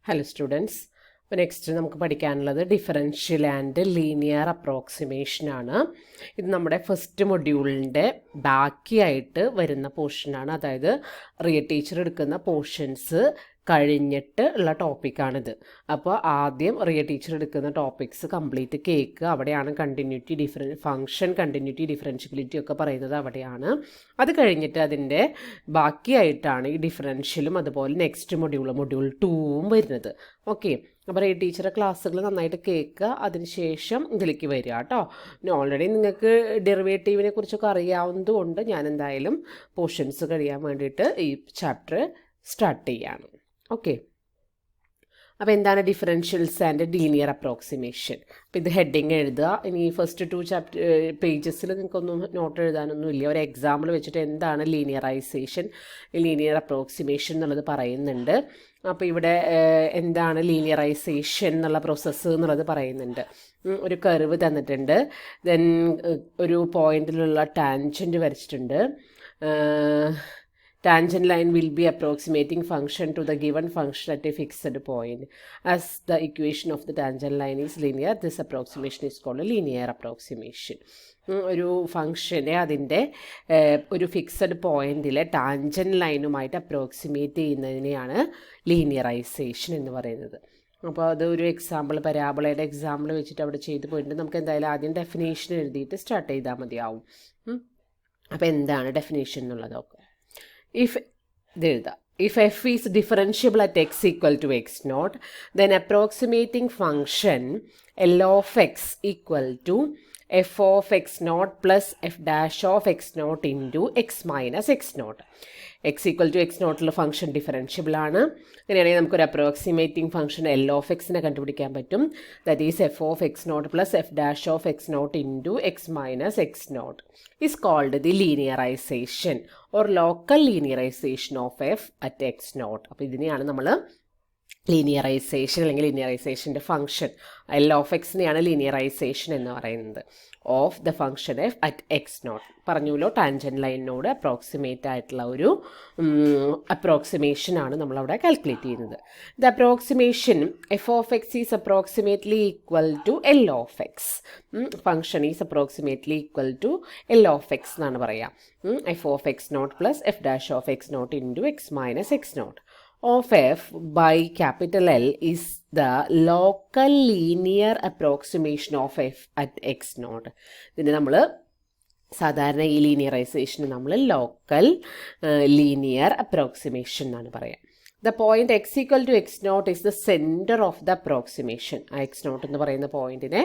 Hello students. അപ്പോൾ next നമുക്ക് പഠിക്കാനുള്ളത് ഡിഫറൻഷ്യൽ ആൻഡ് ലീനിയർ അപ്രോക്സിമേഷൻ ആണ്. ഇത് നമ്മുടെ ഫസ്റ്റ് മൊഡ്യൂളിൻ്റെ ബാക്കിയായിട്ട് വരുന്ന പോർഷനാണ്. അതായത് റിയ ടീച്ചർ എടുക്കുന്ന പോർഷൻസ് കഴിഞ്ഞിട്ട് ഉള്ള ടോപ്പിക്കാണിത്. അപ്പോൾ ആദ്യം റിയ ടീച്ചർ എടുക്കുന്ന ടോപ്പിക്സ് കംപ്ലീറ്റ് കേൾക്കുക. അവിടെയാണ് ഫങ്ഷൻ കണ്ടിന്യൂറ്റി ഡിഫറൻഷ്യബിലിറ്റി ഒക്കെ പറയുന്നത് അവിടെയാണ്. അത് കഴിഞ്ഞിട്ട് അതിൻ്റെ ബാക്കിയായിട്ടാണ് ഈ ഡിഫറൻഷ്യലും അതുപോലെ നെക്സ്റ്റ് മൊഡ്യൂൾ 2 വരുന്നത്. ഓക്കെ, അപ്പോൾ റിയ ടീച്ചറെ ക്ലാസ്സുകൾ നന്നായിട്ട് കേൾക്കുക, അതിനുശേഷം ഇതിലേക്ക് വരിക കേട്ടോ. പിന്നെ ഓൾറെഡി നിങ്ങൾക്ക് ഡെറിവേറ്റീവിനെ കുറിച്ചൊക്കെ അറിയാവുന്നത് കൊണ്ട് ഞാൻ എന്തായാലും പോർഷൻസ് കഴിയാൻ വേണ്ടിയിട്ട് ഈ ചാപ്റ്റർ സ്റ്റാർട്ട് ചെയ്യാണ്. ഓക്കെ, അപ്പോൾ എന്താണ് ഡിഫറൻഷ്യൽസ് ആൻഡ് ലീനിയർ അപ്രോക്സിമേഷൻ? അപ്പോൾ ഇത് ഹെഡിങ് എഴുതുക. ഇനി ഫസ്റ്റ് 2 പേജസിൽ നിങ്ങൾക്കൊന്നും നോട്ട് എഴുതാനൊന്നും ഇല്ല. ഒരു എക്സാമ്പിൾ വെച്ചിട്ട് എന്താണ് ലീനിയറൈസേഷൻ, ലീനിയർ അപ്രോക്സിമേഷൻ എന്നുള്ളത് പറയുന്നുണ്ട്. അപ്പോൾ ഇവിടെ എന്താണ് ലീനിയറൈസേഷൻ എന്നുള്ള പ്രോസസ്സ് എന്നുള്ളത് പറയുന്നുണ്ട്. ഒരു കർവ് തന്നിട്ടുണ്ട്, ദെൻ ഒരു പോയിന്റിലുള്ള ടാൻജൻറ്റ് വരച്ചിട്ടുണ്ട്. Tangent line will be approximating function to the given function at a fixed point. As the equation of the tangent line is linear, this approximation is called a linear approximation. ഒരു ഫംഗ്ഷനെ അതിൻ്റെ ഒരു fixed പോയിന്റിലെ tangent ലൈനുമായിട്ട് approximate ചെയ്യുന്നതിനെയാണ് linearisation എന്ന് പറയുന്നത്. അപ്പോൾ അത് ഒരു എക്സാമ്പിൾ, പരാബോളയുടെ എക്സാമ്പിൾ വെച്ചിട്ട് അവിടെ ചെയ്ത് പോയിട്ട് നമുക്ക് എന്തായാലും ആദ്യം ഡെഫിനേഷൻ എഴുതിയിട്ട് സ്റ്റാർട്ട് ചെയ്താൽ മതിയാവും. അപ്പോൾ എന്താണ് ഡെഫിനേഷൻ എന്നുള്ളതൊക്കെ if f is differentiable at x equal to x naught, then approximating function L of x equal to f of x naught plus f dash of x naught into x minus x naught. x equal to x naught ഉള്ള function differentiable ആണ്. അങ്ങനെയാണെങ്കിൽ നമുക്കൊരു approximating function l of എക്സിനെ കണ്ടുപിടിക്കാൻ പറ്റും. That is f of x not plus f dash of x not into x minus x naught is called the linearization or local linearization of f at x not. അപ്പോൾ ഇതിനെയാണ് നമ്മൾ linearization അല്ലെങ്കിൽ ലീനിയറൈസേഷൻ്റെ function l of എക്സിനെയാണ് linearization എന്ന് പറയുന്നത്. Of the function f at x naught പറഞ്ഞല്ലോ, tangent ലൈനിനോട് അപ്രോക്സിമേറ്റ് ആയിട്ടുള്ള ഒരു അപ്രോക്സിമേഷനാണ് നമ്മളവിടെ കാൽക്കുലേറ്റ് ചെയ്യുന്നത്. The approximation f of x is approximately equal to l of x. Function is approximately equal to l of x എന്നാണ് പറയാം. F of x not plus f dash of x not into x minus x naught of f by capital L is the local linear approximation of f at x naught. ഇതിന് നമ്മൾ സാധാരണ ഈ ലീനിയറൈസേഷന് നമ്മൾ local linear approximation എന്നാണ് പറയാം. The point x equal to x naught is the center of the approximation. ആ x naught എന്ന് പറയുന്ന പോയിന്റിനെ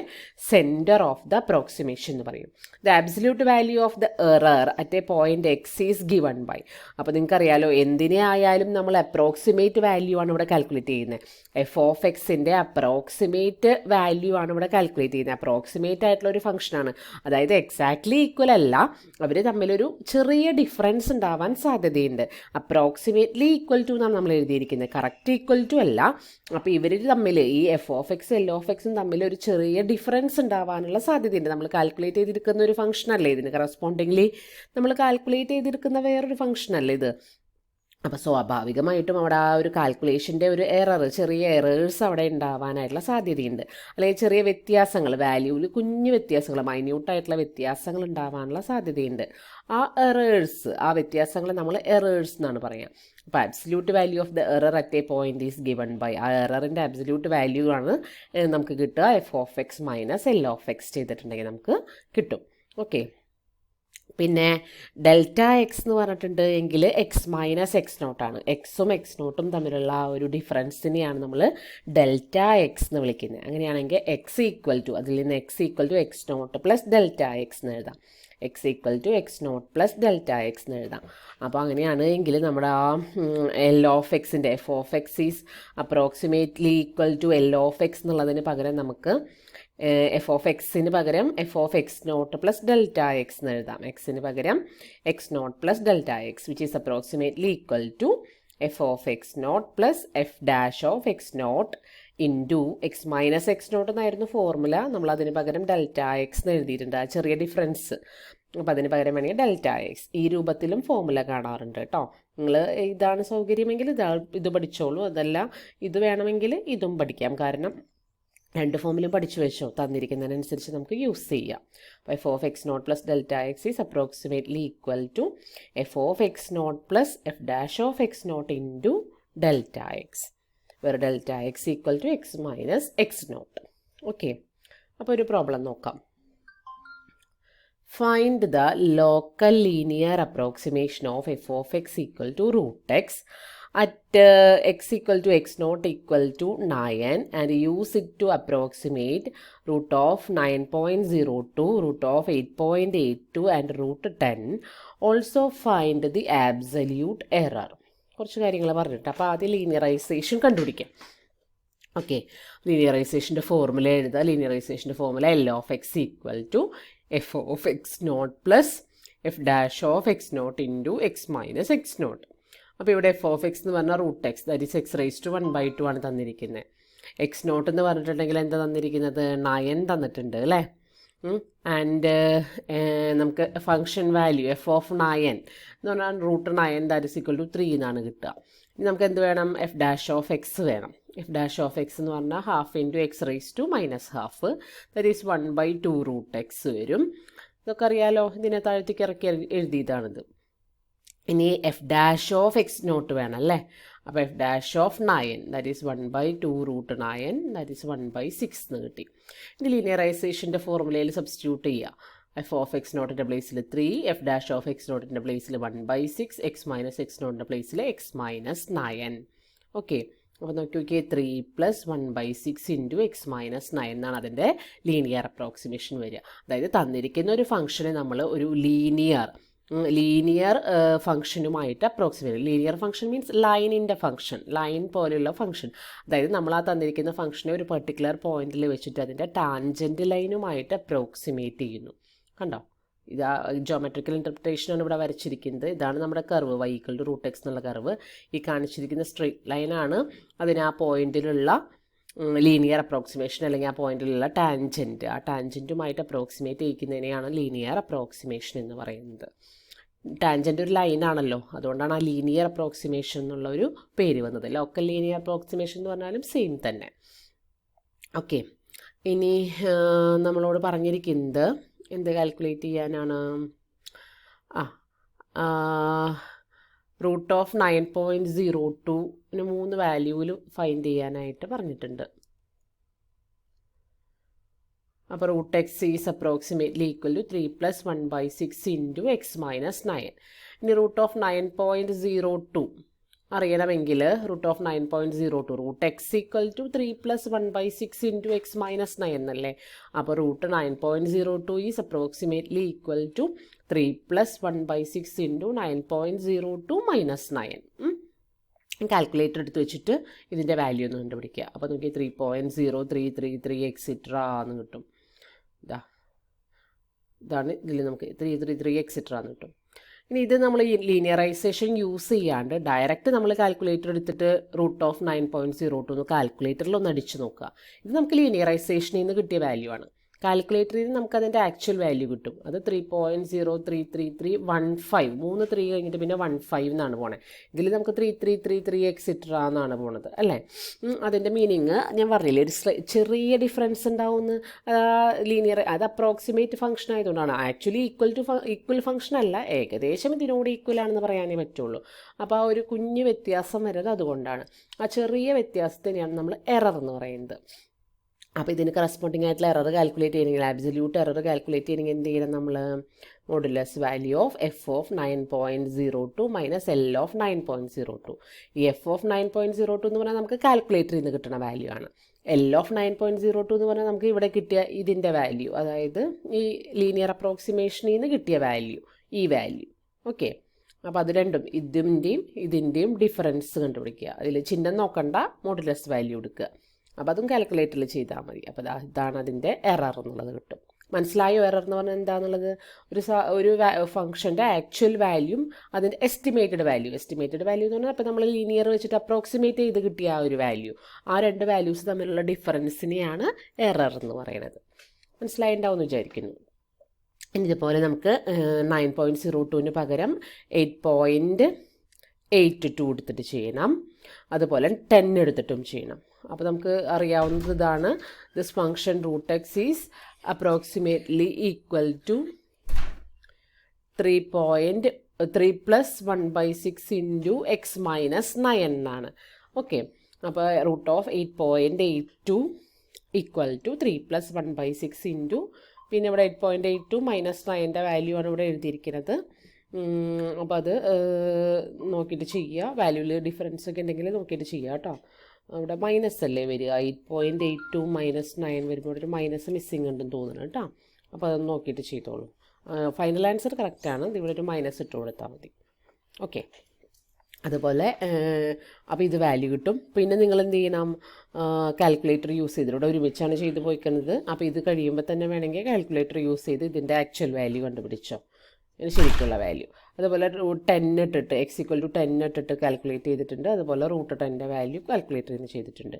center of the approximation എന്ന് പറയും. The absolute value of the error at a point x is given by. അപ്പോൾ നിങ്ങൾക്കറിയാലോ, എന്തിനെ ആയാലും നമ്മൾ അപ്രോക്സിമേറ്റ് വാല്യൂ ആണ് ഇവിടെ കാൽക്കുലേറ്റ് ചെയ്യുന്നത്. എഫ് ഓഫ് എക്സിൻ്റെ അപ്രോക്സിമേറ്റ് വാല്യൂ ആണ് ഇവിടെ കാൽക്കുലേറ്റ് ചെയ്യുന്നത്. അപ്രോക്സിമേറ്റ് ആയിട്ടുള്ള ഒരു ഫംഗ്ഷനാണ്, അതായത് എക്സാക്ട്ലി ഈക്വൽ അല്ല, അവർ തമ്മിലൊരു ചെറിയ ഡിഫറൻസ് ഉണ്ടാവാൻ സാധ്യതയുണ്ട്. അപ്രോക്സിമേറ്റ്ലി ഈക്വൽ ടു എന്നാണ് നമ്മൾ എഴുതിയിരിക്കുന്നത്, കറക്റ്റ് ഈക്വൽ ടു അല്ല. അപ്പോൾ ഇവർ തമ്മിൽ ഈ F of X L of എക്സും തമ്മിൽ ഒരു ചെറിയ ഡിഫറൻസ് ഉണ്ടാവാനുള്ള സാധ്യതയുണ്ട്. നമ്മൾ കാൽക്കുലേറ്റ് ചെയ്തിരിക്കുന്ന ഒരു ഫംഗ്ഷൻ അല്ലേ ഇതിന് കറസ്പോണ്ടിംഗ്ലി നമ്മൾ കാൽക്കുലേറ്റ് ചെയ്തിരിക്കുന്ന വേറൊരു ഫംഗ്ഷൻ അല്ലേ ഇത്. അപ്പോൾ സ്വാഭാവികമായിട്ടും അവിടെ ആ ഒരു കാൽക്കുലേഷൻ്റെ ഒരു ചെറിയ എറേഴ്സ് അവിടെ ഉണ്ടാവാനായിട്ടുള്ള സാധ്യതയുണ്ട്. അല്ലെങ്കിൽ ചെറിയ വ്യത്യാസങ്ങൾ, വാല്യൂവിൽ കുഞ്ഞു വ്യത്യാസങ്ങൾ, മൈന്യൂട്ടായിട്ടുള്ള വ്യത്യാസങ്ങൾ ഉണ്ടാവാനുള്ള സാധ്യതയുണ്ട്. ആ വ്യത്യാസങ്ങളെ നമ്മൾ എറേഴ്സ് എന്നാണ് പറയുക. അപ്പോൾ absolute value of the error at a point is given by, ആ എററിൻ്റെ അബ്സല്യൂട്ട് വാല്യൂ ആണ് നമുക്ക് കിട്ടുക f of x minus l of x ചെയ്തിട്ടുണ്ടെങ്കിൽ നമുക്ക് കിട്ടും. ഓക്കെ, പിന്നെ ഡെൽറ്റ എക്സ് എന്ന് പറഞ്ഞിട്ടുണ്ട് എങ്കിൽ എക്സ് മൈനസ് എക്സ് നോട്ടാണ്. എക്സും എക്സ് നോട്ടും തമ്മിലുള്ള ആ ഒരു ഡിഫറൻസിനെയാണ് നമ്മൾ ഡെൽറ്റ എക്സ് എന്ന് വിളിക്കുന്നത്. അങ്ങനെയാണെങ്കിൽ എക്സ് ഈക്വൽ ടു, അതിൽ നിന്ന് x equal to x not plus delta x എന്ന് എഴുതാം. X equal to x not plus delta x എന്ന് എഴുതാം. അപ്പോൾ അങ്ങനെയാണ് എങ്കിൽ നമ്മുടെ ആ എൽ ഓഫ് എക്സിൻ്റെ f of x is approximately equal to l of x എന്നുള്ളതിന് പകരം നമുക്ക് എഫ് ഓഫ് എക്സിന് പകരം f of x not plus delta x എന്ന് എഴുതാം. എക്സിന് പകരം x not plus delta x which is approximately equal to f of x not plus f dash of x not into x minus x naught എന്നായിരുന്നു formula. നമ്മൾ അതിന് പകരം delta x എന്ന് എഴുതിയിട്ടുണ്ട്, ആ ചെറിയ ഡിഫറൻസ്. അപ്പോൾ അതിന് പകരം വേണമെങ്കിൽ ഡെൽറ്റ എക്സ് ഈ രൂപത്തിലും ഫോർമുല കാണാറുണ്ട് കേട്ടോ. നിങ്ങൾ ഇതാണ് സൗകര്യമെങ്കിൽ ഇത് പഠിച്ചോളൂ, അതല്ല ഇത് വേണമെങ്കിൽ ഇതും പഠിക്കാം. കാരണം രണ്ട് ഫോമിലും പഠിച്ചു വെച്ചോ, തന്നിരിക്കുന്നതിനനുസരിച്ച് നമുക്ക് യൂസ് ചെയ്യാം. അപ്പോൾ f of x not plus delta x is approximately equal to f of x not plus f dash of x not into delta x, വേറെ delta x equal to x minus x not. Okay, അപ്പോൾ ഒരു problem നോക്കാം. Find the local linear approximation of f of x equal to root x at x equal to x naught equal to 9 and use it to approximate root of 9.02, root of 8.82 and root 10. Also find the absolute error. കുറച്ച് കാര്യങ്ങൾ പറഞ്ഞിട്ട് അപ്പോൾ ആദ്യം linearisation കണ്ടുപിടിക്കാം. Okay, ലീനിയറൈസേഷൻ്റെ formula എഴുതുക. ലീനിയറൈസേഷൻ്റെ formula l of x equal to f of x not plus f dash of x not into x minus x not. അപ്പോൾ ഇവിടെ എഫ് ഓഫ് എക്സ് എന്ന് പറഞ്ഞാൽ root x, that is x raise to 1/2 ആണ് തന്നിരിക്കുന്നത്. X not എന്ന് പറഞ്ഞിട്ടുണ്ടെങ്കിൽ എന്താ തന്നിരിക്കുന്നത്, 9 തന്നിട്ടുണ്ട് അല്ലേ. ആൻഡ് നമുക്ക് ഫംഗ്ഷൻ വാല്യൂ എഫ് ഓഫ് 9 എന്ന് പറഞ്ഞാൽ root 9 that is equal to 3 എന്നാണ് കിട്ടുക. ഇനി നമുക്ക് എന്ത് വേണം, എഫ് ഡാഷ് ഓഫ് എക്സ് വേണം. എഫ് ഡാഷ് ഓഫ് എക്സ് എന്ന് പറഞ്ഞാൽ half into x raise to minus half, that is 1/2 root x വരും. ഇതൊക്കെ അറിയാലോ, ഇതിനെ താഴത്തേക്ക് ഇറക്കി എഴുതിയതാണിത്. ഇനി f dash of x naught വേണം അല്ലേ. അപ്പോൾ f dash of 9 that is 1/2 root 9 that is 1/6 എന്ന് കിട്ടി. ഇനി ലീനിയറൈസേഷൻ്റെ ഫോർമുലയിൽ സബ്സ്റ്റിറ്റ്യൂട്ട് ചെയ്യുക. എഫ് ഓഫ് എക്സ് നോട്ടിൻ്റെ പ്ലേസിൽ 3, എഫ് ഡാഷ് ഓഫ് എക്സ് നോട്ടിൻ്റെ പ്ലേസിൽ 1/6, എക്സ് മൈനസ് എക്സ് നോട്ടിൻ്റെ പ്ലേസിൽ എക്സ് മൈനസ് 9. ഓക്കെ, അപ്പോൾ നോക്കി 3 + 1/6 ഇൻറ്റു എക്സ് മൈനസ് 9 എന്നാണ് അതിൻ്റെ ലീനിയർ അപ്രോക്സിമേഷൻ വരിക. അതായത് തന്നിരിക്കുന്ന ഒരു ഫംഗ്ഷനെ നമ്മൾ ഒരു ലീനിയർ ഫംഗ്ഷനുമായിട്ട് അപ്രോക്സിമേറ്റ്. ലീനിയർ ഫംഗ്ഷൻ മീൻസ് ലൈനിൻ്റെ ഫംഗ്ഷൻ, ലൈൻ പോലെയുള്ള ഫംഗ്ഷൻ. അതായത് നമ്മൾ ആ തന്നിരിക്കുന്ന ഫംഗ്ഷനെ ഒരു പെർട്ടിക്കുലർ പോയിന്റിൽ വെച്ചിട്ട് അതിൻ്റെ ടാൻജൻറ്റ് ലൈനുമായിട്ട് അപ്രോക്സിമേറ്റ് ചെയ്യുന്നു. കണ്ടോ, ഇതാ ജോമെട്രിക്കൽ ഇൻ്റർപ്രിട്ടേഷനാണ് ഇവിടെ വരച്ചിരിക്കുന്നത്. ഇതാണ് നമ്മുടെ കർവ് y = റൂട്ട് എക്സ് എന്നുള്ള കർവ്. ഈ കാണിച്ചിരിക്കുന്ന സ്ട്രെയിറ്റ് ലൈനാണ് അതിന് ആ പോയിന്റിലുള്ള ലീനിയർ അപ്രോക്സിമേഷൻ, അല്ലെങ്കിൽ ആ പോയിന്റിലുള്ള ടാൻജൻറ്റ്. ആ ടാൻജൻറ്റുമായിട്ട് അപ്രോക്സിമേറ്റ് ചെയ്യിക്കുന്നതിനെയാണ് ലീനിയർ അപ്രോക്സിമേഷൻ എന്ന് പറയുന്നത്. ടാൻജൻറ്റ് ഒരു ലൈനാണല്ലോ, അതുകൊണ്ടാണ് ആ ലീനിയർ അപ്രോക്സിമേഷൻ എന്നുള്ള ഒരു പേര് വന്നത്. ലോക്കൽ ലീനിയർ അപ്രോക്സിമേഷൻ എന്ന് പറഞ്ഞാലും സെയിം തന്നെ. ഓക്കെ, ഇനി നമ്മളോട് പറഞ്ഞിരിക്കുന്നത് എന്ത് കാൽക്കുലേറ്റ് ചെയ്യാനാണ്, റൂട്ട് ഓഫ് 9.02 3 വാല്യൂവിൽ ഫൈൻഡ് ചെയ്യാനായിട്ട് പറഞ്ഞിട്ടുണ്ട്. അപ്പോൾ root x is approximately equal to 3 + 1/6 into x minus 9. ഇനി റൂട്ട് ഓഫ് 9.02 അറിയണമെങ്കിൽ root of 9.02 root x equal to 3 + 1/6 into x minus 9 എന്നല്ലേ. അപ്പോൾ root 9.02 is approximately equal to 3 + 1/6 into 9.02 minus 9. Calculator എടുത്ത് വെച്ചിട്ട് ഇതിൻ്റെ വാല്യൂ ഒന്ന് കണ്ടുപിടിക്കുക. അപ്പോൾ നോക്കി 3.0333 എക്സിട്രാ എന്ന് കിട്ടും. ഇതാണ് ഇതിൽ നമുക്ക് 333 എക്സിട്രാ എന്ന് കിട്ടും. ഇനി ഇത് നമ്മൾ ലീനിയറൈസേഷൻ യൂസ് ചെയ്യാണ്ട് ഡയറക്റ്റ് നമ്മൾ കാൽക്കുലേറ്റർ എടുത്തിട്ട് റൂട്ട് ഓഫ് 9.02 എന്ന് കാൽക്കുലേറ്ററിൽ ഒന്ന് അടിച്ചു നോക്കുക. ഇത് നമുക്ക് ലീനിയറൈസേഷനിൽ നിന്ന് കിട്ടിയ വാല്യൂ ആണ്. കാൽക്കുലേറ്ററിൽ നിന്ന് നമുക്കതിൻ്റെ ആക്ച്വൽ വാല്യൂ കിട്ടും. അത് 3.033315, 3 3 കഴിഞ്ഞിട്ട് പിന്നെ 15 എന്നാണ് പോണത്. ഇതിൽ നമുക്ക് 3333 എക്സിട്രാ എന്നാണ് പോണത് അല്ലേ. അതിൻ്റെ മീനിങ് ഞാൻ പറഞ്ഞില്ലേ, ഒരു ചെറിയ ഡിഫറൻസ് ഉണ്ടാവുമെന്ന്. ലീനിയർ അത് അപ്രോക്സിമേറ്റ് ഫംഗ്ഷൻ ആയതുകൊണ്ടാണ്. ആക്ച്വലി ഈക്വൽ ഫംഗ്ഷൻ അല്ല, ഏകദേശം ഇതിനോട് ഈക്വൽ ആണെന്ന് പറയാനേ പറ്റുള്ളൂ. അപ്പോൾ ആ ഒരു കുഞ്ഞു വ്യത്യാസം വരുന്നത് അതുകൊണ്ടാണ്. ആ ചെറിയ വ്യത്യാസത്തിനെയാണ് നമ്മൾ എറർ എന്ന് പറയുന്നത്. അപ്പോൾ ഇതിന് കറസ്പോണ്ടിങ് ആയിട്ടുള്ള എറർ കാൽക്കുലേറ്റ് ചെയ്യണമെങ്കിൽ, ആബ്സല്യൂട്ട് എറർ കാൽക്കുലേറ്റ് ചെയ്യണമെങ്കിൽ എന്ത് ചെയ്യണം നമ്മൾ, modulus value of F of 9.02 minus l of 9.02. ഈ എഫ് ഓഫ് 9.02 എന്ന് പറഞ്ഞാൽ നമുക്ക് കാൽക്കുലേറ്ററിൽ നിന്ന് കിട്ടുന്ന വാല്യൂ ആണ്. എൽ ഓഫ് 9.02 എന്ന് പറഞ്ഞാൽ നമുക്ക് ഇവിടെ കിട്ടിയ ഇതിൻ്റെ വാല്യൂ, അതായത് ഈ ലീനിയർ അപ്രോക്സിമേഷനിൽ നിന്ന് കിട്ടിയ വാല്യൂ, ഈ വാല്യൂ. ഓക്കെ, അപ്പോൾ അത് രണ്ടും ഇതിൻ്റെയും ഡിഫറൻസ് കണ്ടുപിടിക്കുക. അതിൽ ചിഹ്നം നോക്കണ്ട, മോഡുലസ് വാല്യൂ എടുക്കുക. അപ്പോൾ അതും കാൽക്കുലേറ്ററിൽ ചെയ്താൽ മതി. അപ്പോൾ ഇതാണ് അതിൻ്റെ എറർ എന്നുള്ളത് കിട്ടും. മനസ്സിലായോ എറർ എന്ന് പറഞ്ഞാൽ എന്താണെന്നുള്ളത്? ഒരു ഫംഗ്ഷൻ്റെ ആക്ച്വൽ വാല്യൂം അതിൻ്റെ എസ്റ്റിമേറ്റഡ് വാല്യൂ എന്ന് പറഞ്ഞാൽ അപ്പോൾ നമ്മൾ ലീനിയർ വെച്ചിട്ട് അപ്രോക്സിമേറ്റ് ചെയ്ത് കിട്ടിയ ആ ഒരു വാല്യൂ, ആ രണ്ട് വാല്യൂസ് തമ്മിലുള്ള ഡിഫറൻസിനെയാണ് എറർ എന്ന് പറയുന്നത്. മനസ്സിലായിട്ടുണ്ടാവും എന്ന് വിചാരിക്കുന്നു. ഇതുപോലെ നമുക്ക് 9.02 പകരം 8.82 8 2 എടുത്തിട്ട് ചെയ്യണം. അതുപോലെ 10 എടുത്തിട്ടും ചെയ്യണം. അപ്പോൾ നമുക്ക് അറിയാവുന്നത് ഇതാണ്. This function root x is approximately equal to 3 plus 1/6 into x minus 9 എന്നാണ്. ഓക്കെ, അപ്പോൾ root of 8.82 equal to 3 plus 1/6 into, പിന്നെ ഇവിടെ 8.82 മൈനസ് 9ൻ്റെ വാല്യൂ ആണ് ഇവിടെ എഴുതിയിരിക്കുന്നത്. അപ്പോൾ അത് നോക്കിയിട്ട് ചെയ്യുക. വാല്യൂവിൽ ഡിഫറൻസ് ഒക്കെ ഉണ്ടെങ്കിൽ നോക്കിയിട്ട് ചെയ്യുക കേട്ടോ. അവിടെ മൈനസ് അല്ലേ വരിക, 8.82 മൈനസ് 9 വരുമ്പോൾ ഒരു മൈനസ് മിസ്സിങ് ഉണ്ടെന്ന് തോന്നുന്നു കേട്ടോ. അപ്പോൾ അതൊന്ന് നോക്കിയിട്ട് ചെയ്തോളൂ. ഫൈനൽ ആൻസർ കറക്റ്റാണ്. ഇവിടെ ഒരു മൈനസ് ഇട്ട് കൊടുത്താൽ മതി. ഓക്കെ, അതുപോലെ അപ്പോൾ ഇത് വാല്യൂ കിട്ടും. പിന്നെ നിങ്ങൾ എന്ത് ചെയ്യണം, കാൽക്കുലേറ്റർ യൂസ് ചെയ്ത്, ഇവിടെ ഒരുമിച്ചാണ് ചെയ്ത് പോയിക്കുന്നത്. അപ്പോൾ ഇത് കഴിയുമ്പോൾ തന്നെ വേണമെങ്കിൽ കാൽക്കുലേറ്റർ യൂസ് ചെയ്ത് ഇതിൻ്റെ ആക്ച്വൽ വാല്യൂ കണ്ടുപിടിച്ചോ, ശരിക്കുള്ള വാല്യൂ. അതുപോലെ 10 ഇട്ടിട്ട് എക്സ് ഈക്വൽ ടു 10 ഇട്ടിട്ട് കാൽക്കുലേറ്റ് ചെയ്തിട്ടുണ്ട്. അതുപോലെ റൂട്ട് 10ൻ്റെ വാല്യൂ കാൽക്കുലേറ്റ് ചെയ്തിട്ടുണ്ട്.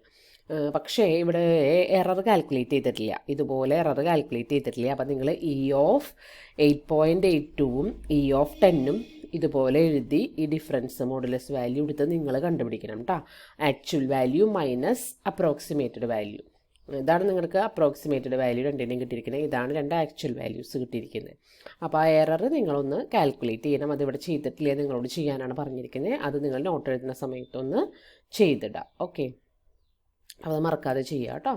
പക്ഷേ ഇവിടെ എറർ കാൽക്കുലേറ്റ് ചെയ്തിട്ടില്ല, ഇതുപോലെ എറർ കാൽക്കുലേറ്റ് ചെയ്തിട്ടില്ല. അപ്പോൾ നിങ്ങൾ ഇ ഓഫ് 8.82ഉം ഇ ഓഫ് 10ഉം ഇതുപോലെ എഴുതി ഈ ഡിഫറൻസ് മോഡുലസ് വാല്യൂ എടുത്ത് നിങ്ങൾ കണ്ടുപിടിക്കണം കേട്ടോ. Actual value minus approximated value. ഇതാണ് നിങ്ങൾക്ക് അപ്രോക്സിമേറ്റഡ് വാല്യൂ രണ്ടിനും കിട്ടിയിരിക്കുന്നത്. ഇതാണ് രണ്ട് ആക്ച്വൽ വാല്യൂസ് കിട്ടിയിരിക്കുന്നത്. അപ്പോൾ ആ എറർ നിങ്ങളൊന്ന് കാൽക്കുലേറ്റ് ചെയ്യണം. അതിവിടെ ചെയ്തിട്ടില്ലേ, നിങ്ങളോട് ചെയ്യാനാണ് പറഞ്ഞിരിക്കുന്നത്. അത് നിങ്ങൾ നോട്ട് എഴുതുന്ന സമയത്തൊന്ന് ചെയ്തിടാം. ഓക്കെ, അത് മറക്കാതെ ചെയ്യുക കേട്ടോ.